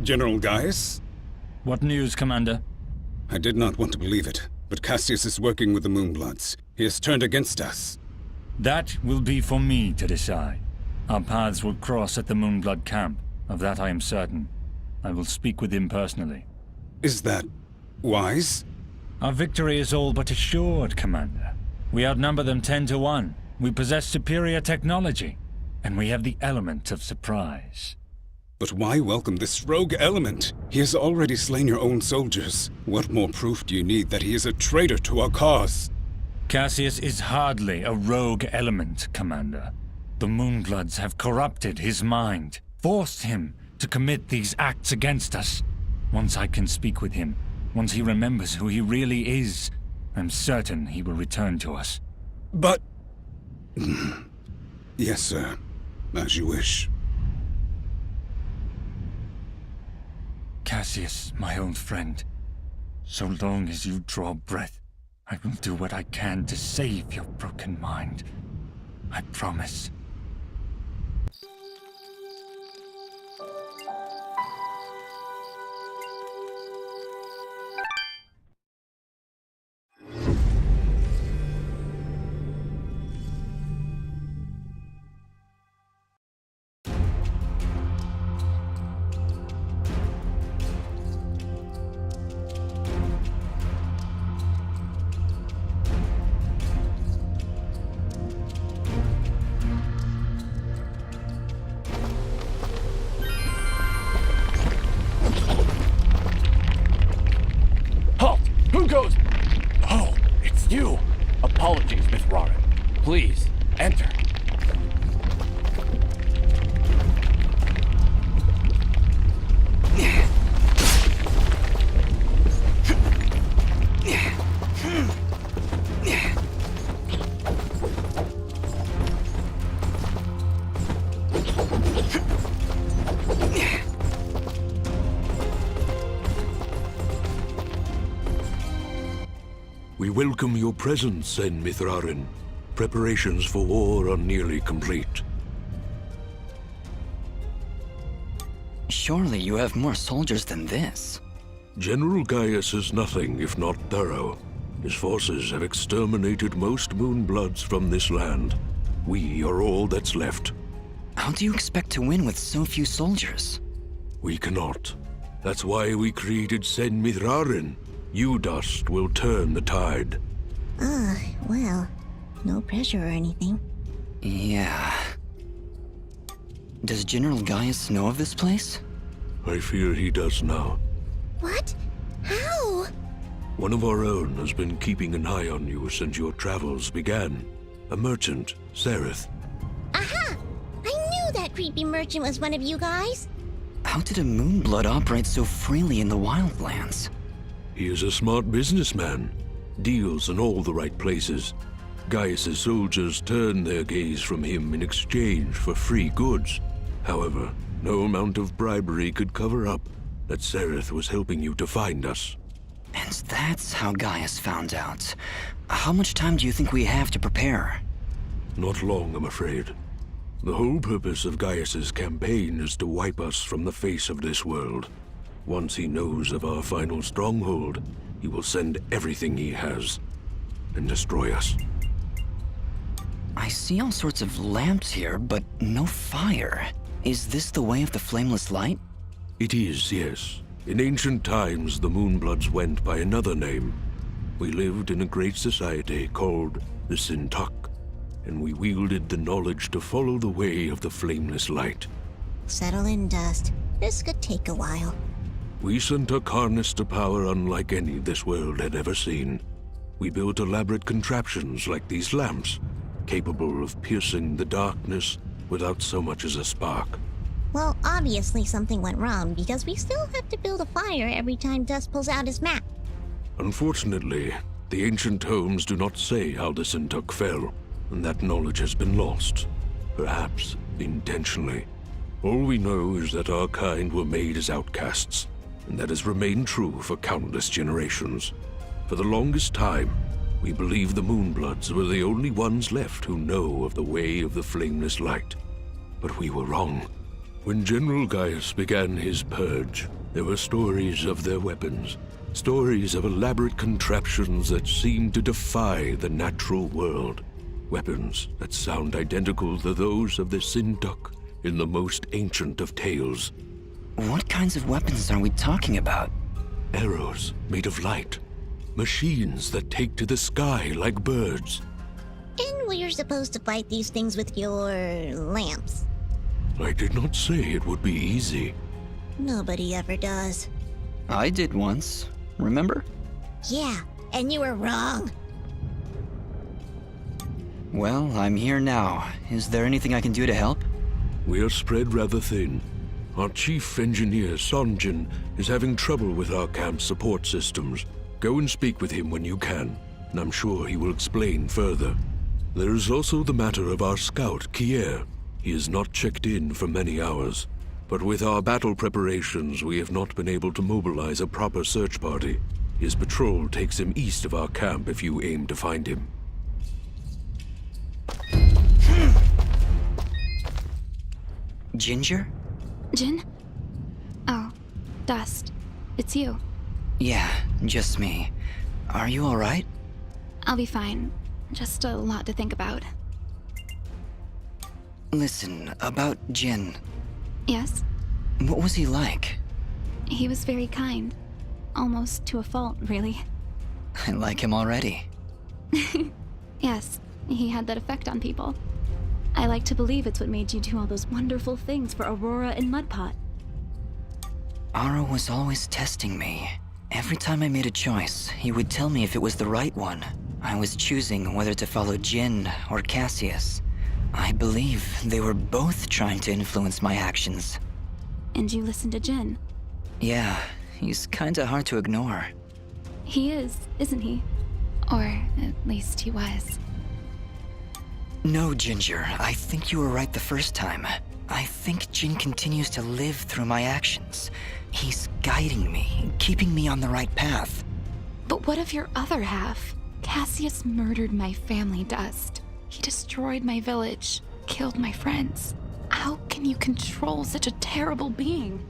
General Gaius? What news, Commander? I did not want to believe it, but Cassius is working with the Moonbloods. He has turned against us. That will be for me to decide. Our paths will cross at the Moonblood camp. Of that I am certain. I will speak with him personally. Is that wise? Our victory is all but assured, Commander. We outnumber them 10 to 1. We possess superior technology. And we have the element of surprise. But why welcome this rogue element? He has already slain your own soldiers. What more proof do you need that he is a traitor to our cause? Cassius is hardly a rogue element, Commander. The Moonbloods have corrupted his mind, forced him to commit these acts against us. Once I can speak with him, once he remembers who he really is, I'm certain he will return to us. But... Yes, sir. As you wish. Cassius, my old friend, so long as you draw breath, I will do what I can to save your broken mind. I promise. Oh, it's you! Apologies, Miss Rarin. Please, enter. We welcome your presence, Sen Mithrarin. Preparations for war are nearly complete. Surely you have more soldiers than this. General Gaius is nothing if not thorough. His forces have exterminated most Moonbloods from this land. We are all that's left. How do you expect to win with so few soldiers? We cannot. That's why we created Sen Mithrarin. You, Dust, will turn the tide. Well, no pressure or anything. Yeah. Does General Gaius know of this place? I fear he does now. What? How? One of our own has been keeping an eye on you since your travels began. A merchant, Sereth. Aha! I knew that creepy merchant was one of you guys. How did a Moonblood operate so freely in the Wildlands? He is a smart businessman, deals in all the right places. Gaius' soldiers turn their gaze from him in exchange for free goods. However, no amount of bribery could cover up that Sereth was helping you to find us. And that's how Gaius found out. How much time do you think we have to prepare? Not long, I'm afraid. The whole purpose of Gaius' campaign is to wipe us from the face of this world. Once he knows of our final stronghold, he will send everything he has and destroy us. I see all sorts of lamps here, but no fire. Is this the way of the flameless light? It is, yes. In ancient times, the Moonbloods went by another name. We lived in a great society called the Sintuck, and we wielded the knowledge to follow the way of the flameless light. Settle in, Dust. This could take a while. We Sintuck harnessed a power unlike any this world had ever seen. We built elaborate contraptions like these lamps, capable of piercing the darkness without so much as a spark. Well, obviously something went wrong because we still have to build a fire every time Dust pulls out his map. Unfortunately, the ancient tomes do not say how the Sintuck fell, and that knowledge has been lost, perhaps intentionally. All we know is that our kind were made as outcasts, and that has remained true for countless generations. For the longest time, we believed the Moonbloods were the only ones left who know of the way of the flameless light. But we were wrong. When General Gaius began his purge, there were stories of their weapons. Stories of elaborate contraptions that seemed to defy the natural world. Weapons that sound identical to those of the Sintuk in the most ancient of tales. What kinds of weapons are we talking about? Arrows made of light. Machines that take to the sky like birds. And we're supposed to fight these things with your lamps. I did not say it would be easy. Nobody ever does. I did once. Remember? Yeah, and you were wrong. Well, I'm here now. Is there anything I can do to help? We are spread rather thin. Our chief engineer, Sonjin, is having trouble with our camp's support systems. Go and speak with him when you can, and I'm sure he will explain further. There is also the matter of our scout, Kier. He has not checked in for many hours. But with our battle preparations, we have not been able to mobilize a proper search party. His patrol takes him east of our camp if you aim to find him. Ginger? Jin? Oh, Dust. It's you. Yeah, just me. Are you alright? I'll be fine. Just a lot to think about. Listen, about Jin. Yes? What was he like? He was very kind. Almost to a fault, really. I like him already. Yes, he had that effect on people. I like to believe it's what made you do all those wonderful things for Aurora and Mudpot. Ara was always testing me. Every time I made a choice, he would tell me if it was the right one. I was choosing whether to follow Jin or Cassius. I believe they were both trying to influence my actions. And you listened to Jin. Yeah, he's kinda hard to ignore. He is, isn't he? Or at least he was. No, Ginger, I think you were right the first time. I think Jin continues to live through my actions. He's guiding me, keeping me on the right path. But what of your other half? Cassius murdered my family, Dust. He destroyed my village, killed my friends. How can you control such a terrible being?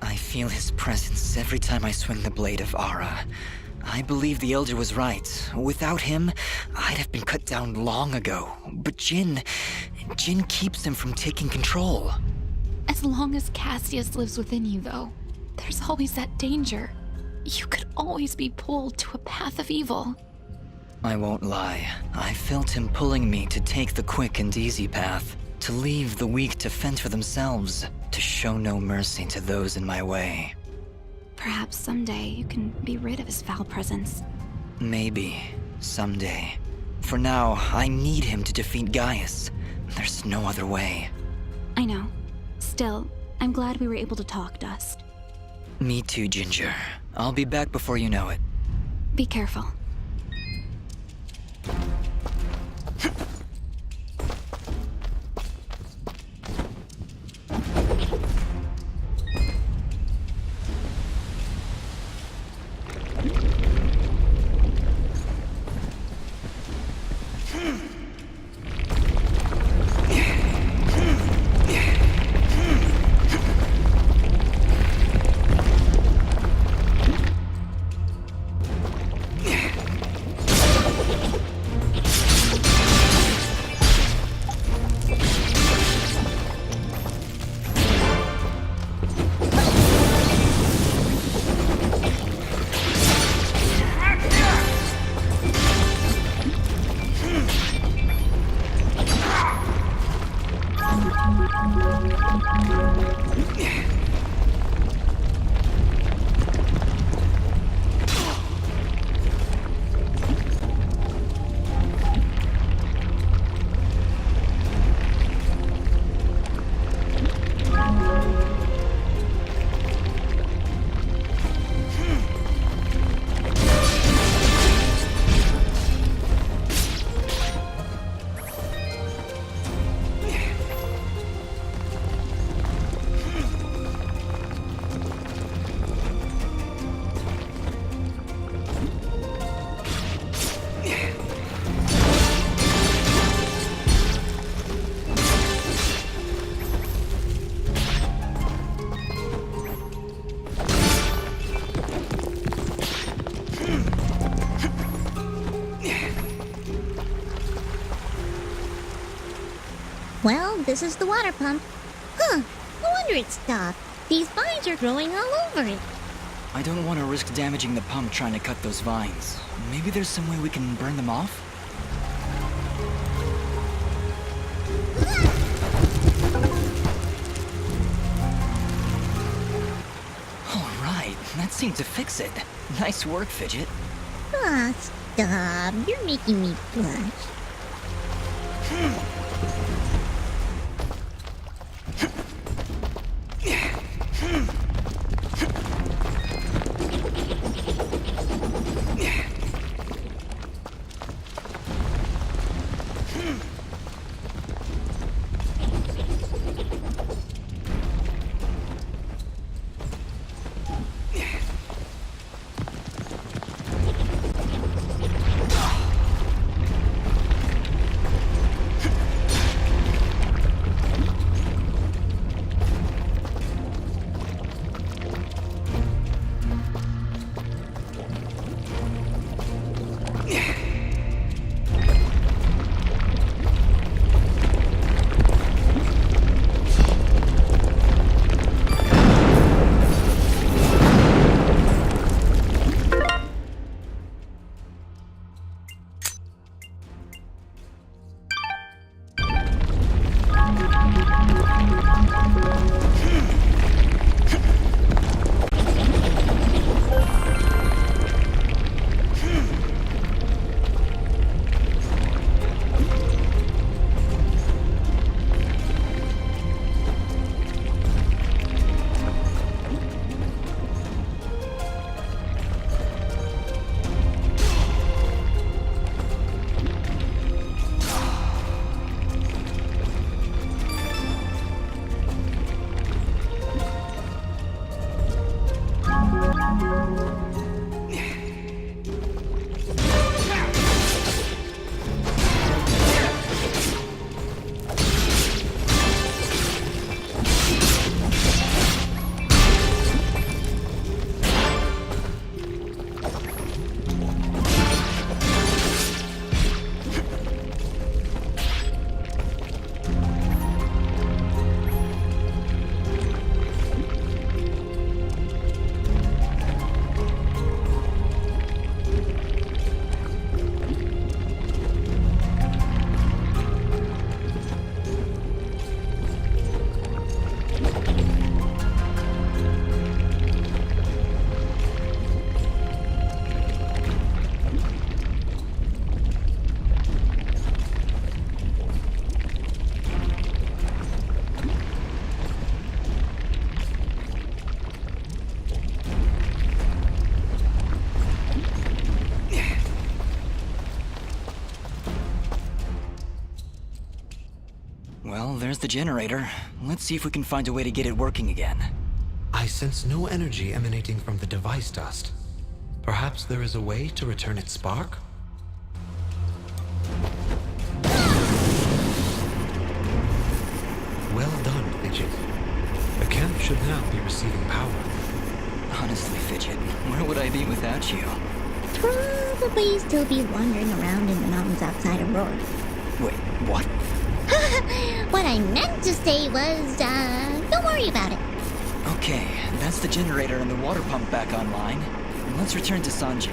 I feel his presence every time I swing the blade of Ara. I believe the Elder was right. Without him, I'd have been cut down long ago. But Jin keeps him from taking control. As long as Cassius lives within you, though, there's always that danger. You could always be pulled to a path of evil. I won't lie. I felt him pulling me to take the quick and easy path, to leave the weak to fend for themselves, to show no mercy to those in my way. Perhaps someday you can be rid of his foul presence. Maybe. Someday. For now, I need him to defeat Gaius. There's no other way. I know. Still, I'm glad we were able to talk, Dust. Me too, Ginger. I'll be back before you know it. Be careful. Yeah. Well, this is the water pump. Huh, no wonder it stopped. These vines are growing all over it. I don't want to risk damaging the pump trying to cut those vines. Maybe there's some way we can burn them off? Alright, that seemed to fix it. Nice work, Fidget. Ah, stop. You're making me blush. Well, there's the generator. Let's see if we can find a way to get it working again. I sense no energy emanating from the device dust. Perhaps there is a way to return its spark? Well done, Fidget. The camp should now be receiving power. Honestly, Fidget, where would I be without you? Probably still be wandering around in the mountains outside Aurora. Wait, what? What I meant to say was, don't worry about it. Okay, that's the generator and the water pump back online. Let's return to Sanji.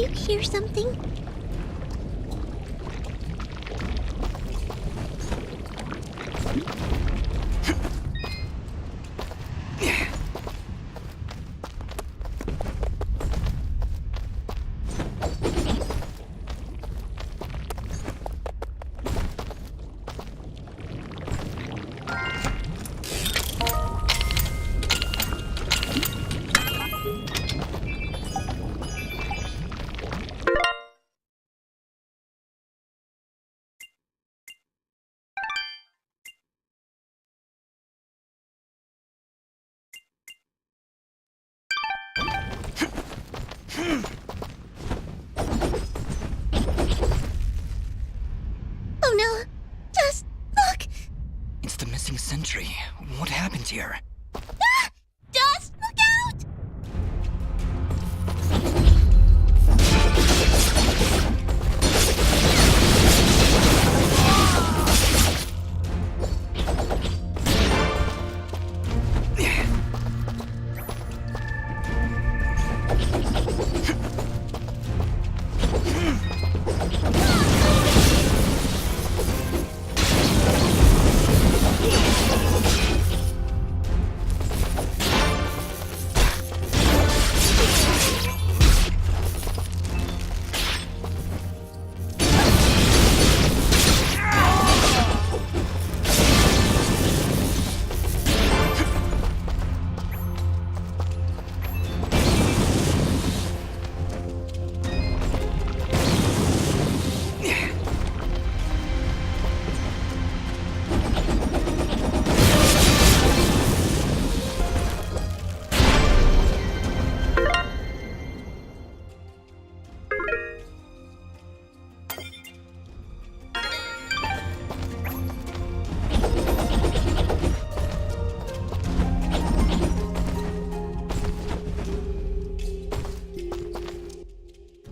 you hear something? Oh no! Just look! It's the missing sentry. What happened here? Ah! Just look out!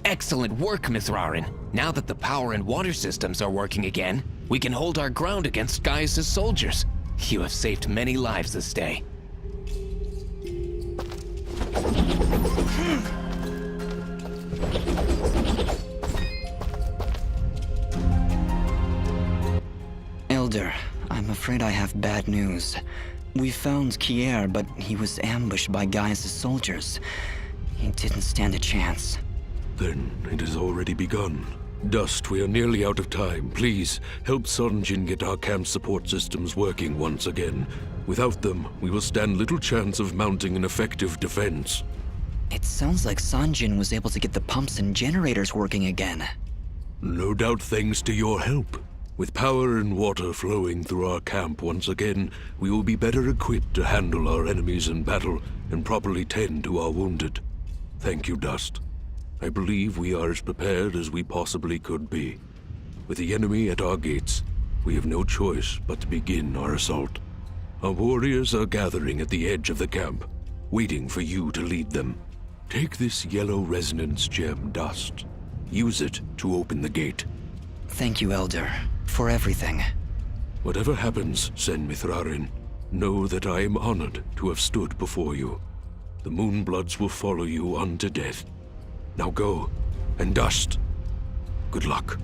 Excellent work, Mithrarin. Now that the power and water systems are working again, we can hold our ground against Gaius' soldiers. You have saved many lives this day. Elder, I'm afraid I have bad news. We found Kier, but he was ambushed by Gaius' soldiers. He didn't stand a chance. Then it has already begun. Dust, we are nearly out of time. Please, help Sonjin get our camp support systems working once again. Without them, we will stand little chance of mounting an effective defense. It sounds like Sanjin was able to get the pumps and generators working again. No doubt thanks to your help. With power and water flowing through our camp once again, we will be better equipped to handle our enemies in battle and properly tend to our wounded. Thank you, Dust. I believe we are as prepared as we possibly could be. With the enemy at our gates, we have no choice but to begin our assault. Our warriors are gathering at the edge of the camp, waiting for you to lead them. Take this yellow resonance gem, Dust. Use it to open the gate. Thank you, Elder, for everything. Whatever happens, Sen Mithrarin, know that I am honored to have stood before you. The Moonbloods will follow you unto death. Now go, and Dust, good luck.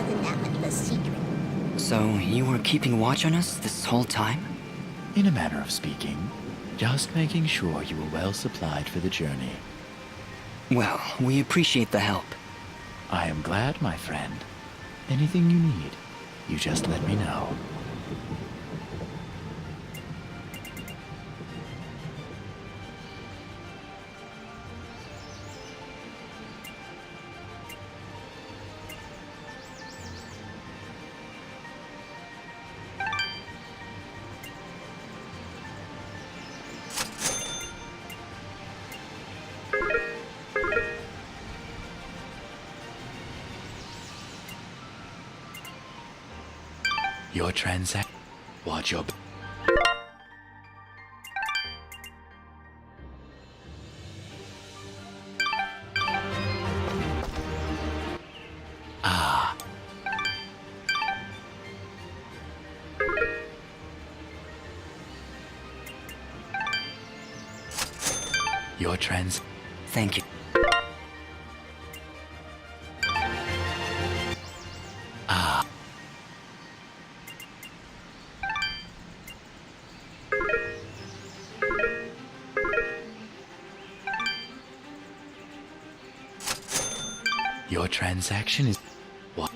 wasn't that much of a secret. So, you were keeping watch on us this whole time? In a manner of speaking, just making sure you were well supplied for the journey. Well, we appreciate the help. I am glad, my friend. Anything you need, you just let me know. Your transact. Watch your. Ah. Your trans. Thank you. Ah. Your transaction is. What?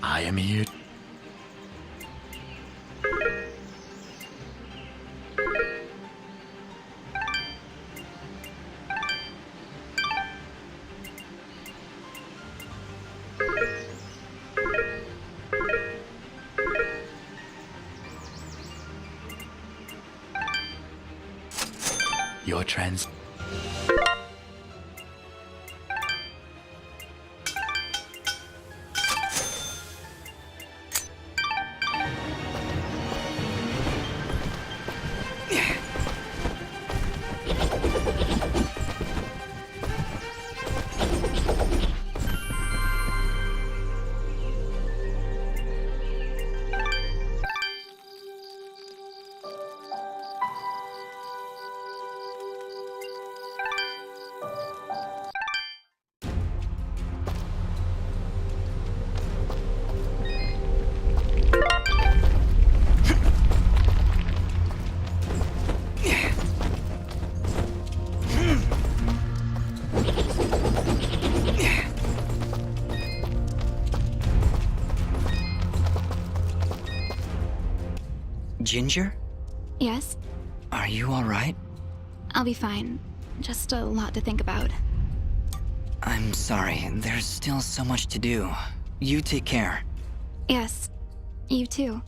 I am here. Your trans. Ginger? Yes? Are you alright? I'll be fine. Just a lot to think about. I'm sorry, there's still so much to do. You take care. Yes. You too.